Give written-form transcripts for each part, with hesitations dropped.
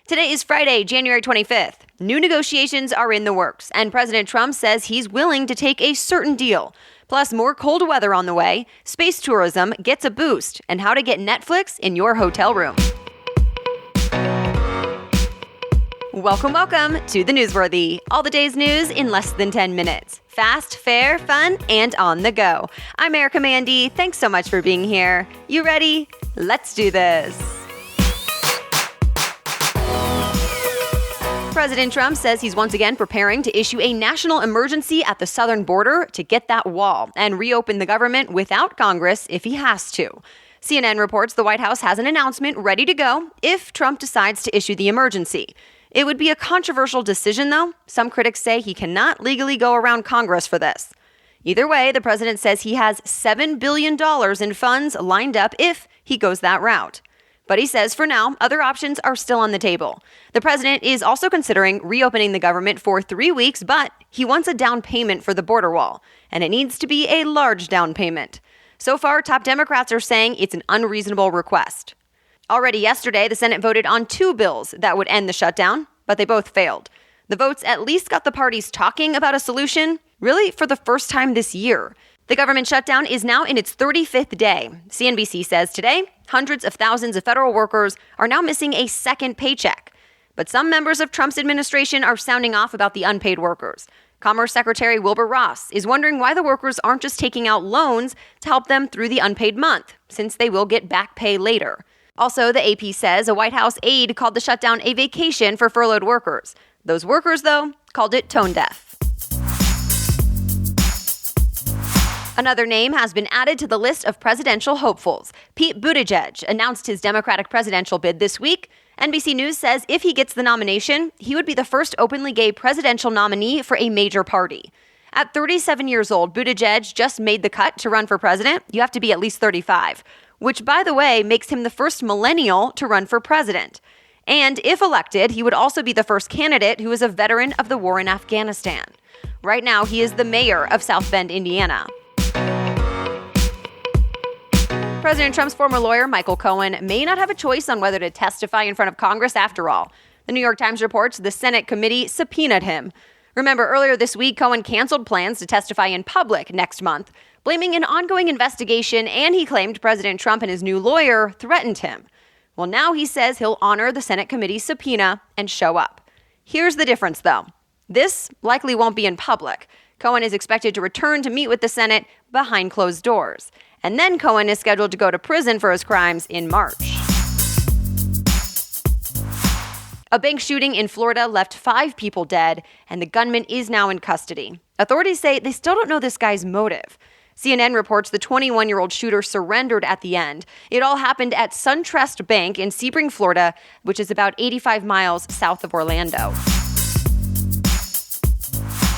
Today is Friday, January 25th. New negotiations are in the works, and President Trump says he's willing to take a certain deal. Plus, more cold weather on the way, space tourism gets a boost, and how to get Netflix in your hotel room. Welcome to The Newsworthy. All the day's news in less than 10 minutes. Fast, fair, fun, and on the go. I'm Erica Mandy. Thanks so much for being here. You ready? Let's do this. President Trump says he's once again preparing to issue a national emergency at the southern border to get that wall and reopen the government without Congress if he has to. CNN reports the White House has an announcement ready to go if Trump decides to issue the emergency. It would be a controversial decision, though. Some critics say he cannot legally go around Congress for this. Either way, the president says he has $7 billion in funds lined up if he goes that route. But he says for now, other options are still on the table. The president is also considering reopening the government for 3 weeks, but he wants a down payment for the border wall, and it needs to be a large down payment. So far, top Democrats are saying it's an unreasonable request. Already yesterday, the Senate voted on 2 bills that would end the shutdown, but they both failed. The votes at least got the parties talking about a solution, really for the first time this year. The government shutdown is now in its 35th day. CNBC says today, hundreds of thousands of federal workers are now missing a second paycheck. But some members of Trump's administration are sounding off about the unpaid workers. Commerce Secretary Wilbur Ross is wondering why the workers aren't just taking out loans to help them through the unpaid month, since they will get back pay later. Also, the AP says a White House aide called the shutdown a vacation for furloughed workers. Those workers, though, called it tone deaf. Another name has been added to the list of presidential hopefuls. Pete Buttigieg announced his Democratic presidential bid this week. NBC News says if he gets the nomination, he would be the first openly gay presidential nominee for a major party. At 37 years old, Buttigieg just made the cut to run for president. You have to be at least 35, which, by the way, makes him the first millennial to run for president. And if elected, he would also be the first candidate who is a veteran of the war in Afghanistan. Right now, he is the mayor of South Bend, Indiana. President Trump's former lawyer, Michael Cohen, may not have a choice on whether to testify in front of Congress after all. The New York Times reports the Senate committee subpoenaed him. Remember, earlier this week, Cohen canceled plans to testify in public next month, blaming an ongoing investigation, and he claimed President Trump and his new lawyer threatened him. Well, now he says he'll honor the Senate committee's subpoena and show up. Here's the difference, though. This likely won't be in public. Cohen is expected to return to meet with the Senate behind closed doors. And then Cohen is scheduled to go to prison for his crimes in March. A bank shooting in Florida left 5 people dead, and the gunman is now in custody. Authorities say they still don't know this guy's motive. CNN reports the 21-year-old shooter surrendered at the end. It all happened at SunTrust Bank in Sebring, Florida, which is about 85 miles south of Orlando.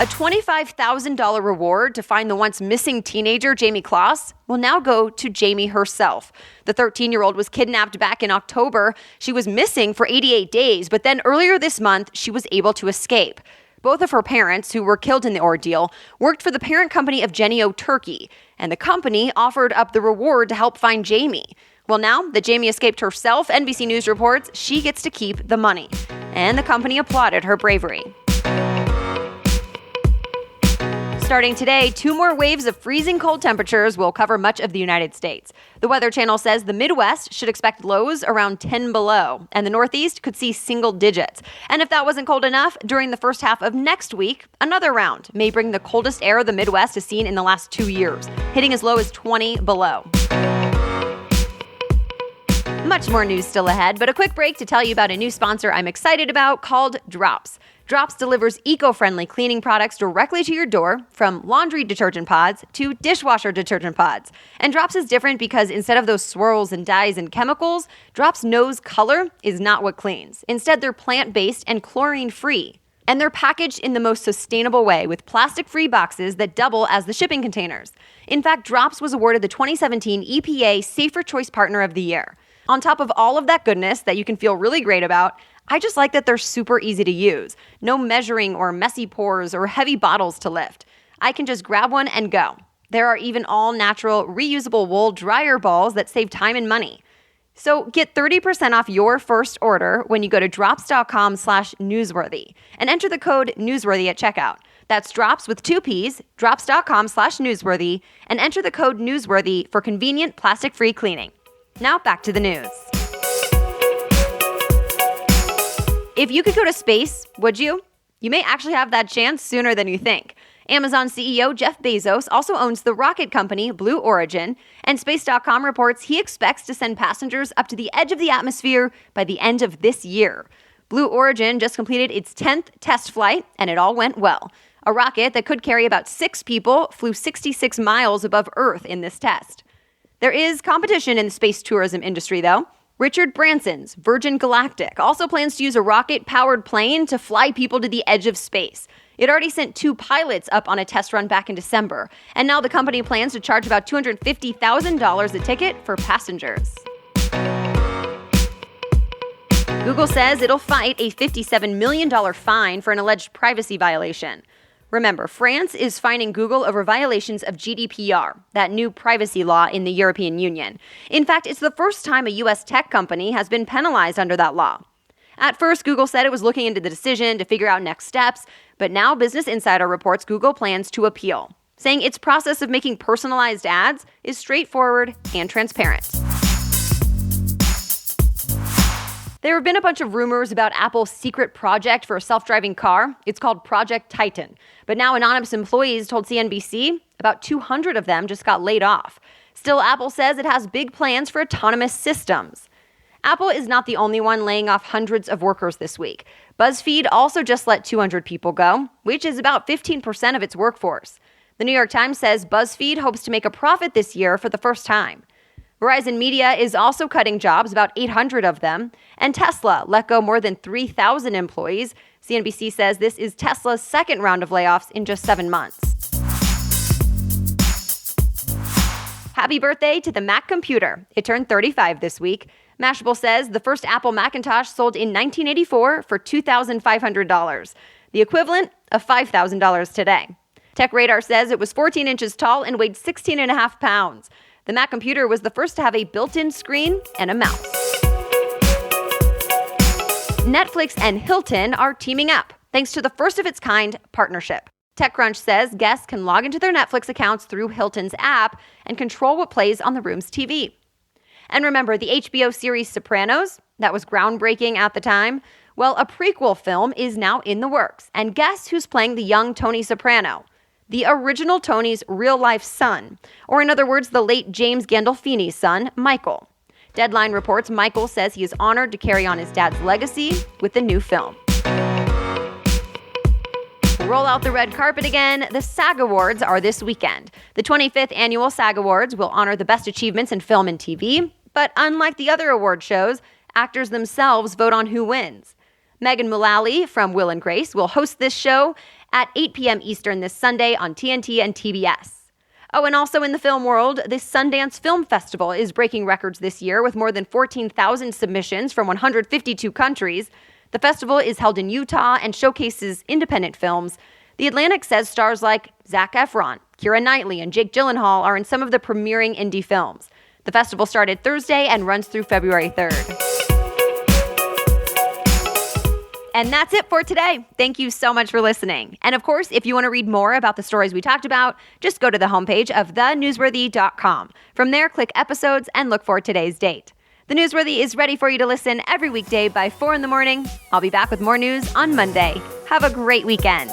A $25,000 reward to find the once missing teenager, Jamie Klaus, will now go to Jamie herself. The 13-year-old was kidnapped back in October. She was missing for 88 days, but then earlier this month, she was able to escape. Both of her parents, who were killed in the ordeal, worked for the parent company of Jennie-O Turkey, and the company offered up the reward to help find Jamie. Well, now that Jamie escaped herself, NBC News reports she gets to keep the money, and the company applauded her bravery. Starting today, 2 more waves of freezing cold temperatures will cover much of the United States. The Weather Channel says the Midwest should expect lows around 10 below, and the Northeast could see single digits. And if that wasn't cold enough, during the first half of next week, another round may bring the coldest air the Midwest has seen in the last 2 years, hitting as low as 20 below. Much more news still ahead, but a quick break to tell you about a new sponsor I'm excited about called Drops. Drops delivers eco-friendly cleaning products directly to your door, from laundry detergent pods to dishwasher detergent pods. And Drops is different because instead of those swirls and dyes and chemicals, Drops knows color is not what cleans. Instead, they're plant-based and chlorine-free. And they're packaged in the most sustainable way with plastic-free boxes that double as the shipping containers. In fact, Drops was awarded the 2017 EPA Safer Choice Partner of the Year. On top of all of that goodness that you can feel really great about, I just like that they're super easy to use. No measuring or messy pours or heavy bottles to lift. I can just grab one and go. There are even all-natural, reusable wool dryer balls that save time and money. So get 30% off your first order when you go to drops.com/newsworthy and enter the code newsworthy at checkout. That's drops with 2 Ps, drops.com/newsworthy, and enter the code newsworthy for convenient plastic-free cleaning. Now back to the news. If you could go to space, would you? You may actually have that chance sooner than you think. Amazon CEO Jeff Bezos also owns the rocket company Blue Origin, and Space.com reports he expects to send passengers up to the edge of the atmosphere by the end of this year. Blue Origin just completed its 10th test flight, and it all went well. A rocket that could carry about 6 people flew 66 miles above Earth in this test. There is competition in the space tourism industry, though. Richard Branson's Virgin Galactic also plans to use a rocket-powered plane to fly people to the edge of space. It already sent 2 pilots up on a test run back in December, and now the company plans to charge about $250,000 a ticket for passengers. Google says it'll fight a $57 million fine for an alleged privacy violation. Remember, France is fining Google over violations of GDPR, that new privacy law in the European Union. In fact, it's the first time a U.S. tech company has been penalized under that law. At first, Google said it was looking into the decision to figure out next steps, but now Business Insider reports Google plans to appeal, saying its process of making personalized ads is straightforward and transparent. There have been a bunch of rumors about Apple's secret project for a self-driving car. It's called Project Titan. But now anonymous employees told CNBC about 200 of them just got laid off. Still, Apple says it has big plans for autonomous systems. Apple is not the only one laying off hundreds of workers this week. BuzzFeed also just let 200 people go, which is about 15% of its workforce. The New York Times says BuzzFeed hopes to make a profit this year for the first time. Verizon Media is also cutting jobs, about 800 of them, and Tesla let go more than 3,000 employees. CNBC says this is Tesla's second round of layoffs in just 7 months. Happy birthday to the Mac computer. It turned 35 this week. Mashable says the first Apple Macintosh sold in 1984 for $2,500, the equivalent of $5,000 today. TechRadar says it was 14 inches tall and weighed 16.5 pounds. The Mac computer was the first to have a built-in screen and a mouse. Netflix and Hilton are teaming up thanks to the first-of-its-kind partnership. TechCrunch says guests can log into their Netflix accounts through Hilton's app and control what plays on the room's TV. And remember, the HBO series Sopranos, that was groundbreaking at the time? Well, a prequel film is now in the works. And guess who's playing the young Tony Soprano? The original Tony's real-life son, or in other words, the late James Gandolfini's son, Michael. Deadline reports Michael says he is honored to carry on his dad's legacy with the new film. Roll out the red carpet again. The SAG Awards are this weekend. The 25th annual SAG Awards will honor the best achievements in film and TV, but unlike the other award shows, actors themselves vote on who wins. Megan Mullally from Will and Grace will host this show at 8 p.m. Eastern this Sunday on TNT and TBS. Oh, and also in the film world, the Sundance Film Festival is breaking records this year with more than 14,000 submissions from 152 countries. The festival is held in Utah and showcases independent films. The Atlantic says stars like Zac Efron, Keira Knightley, and Jake Gyllenhaal are in some of the premiering indie films. The festival started Thursday and runs through February 3rd. And that's it for today. Thank you so much for listening. And of course, if you want to read more about the stories we talked about, just go to the homepage of thenewsworthy.com. From there, click episodes and look for today's date. The Newsworthy is ready for you to listen every weekday by 4 in the morning. I'll be back with more news on Monday. Have a great weekend.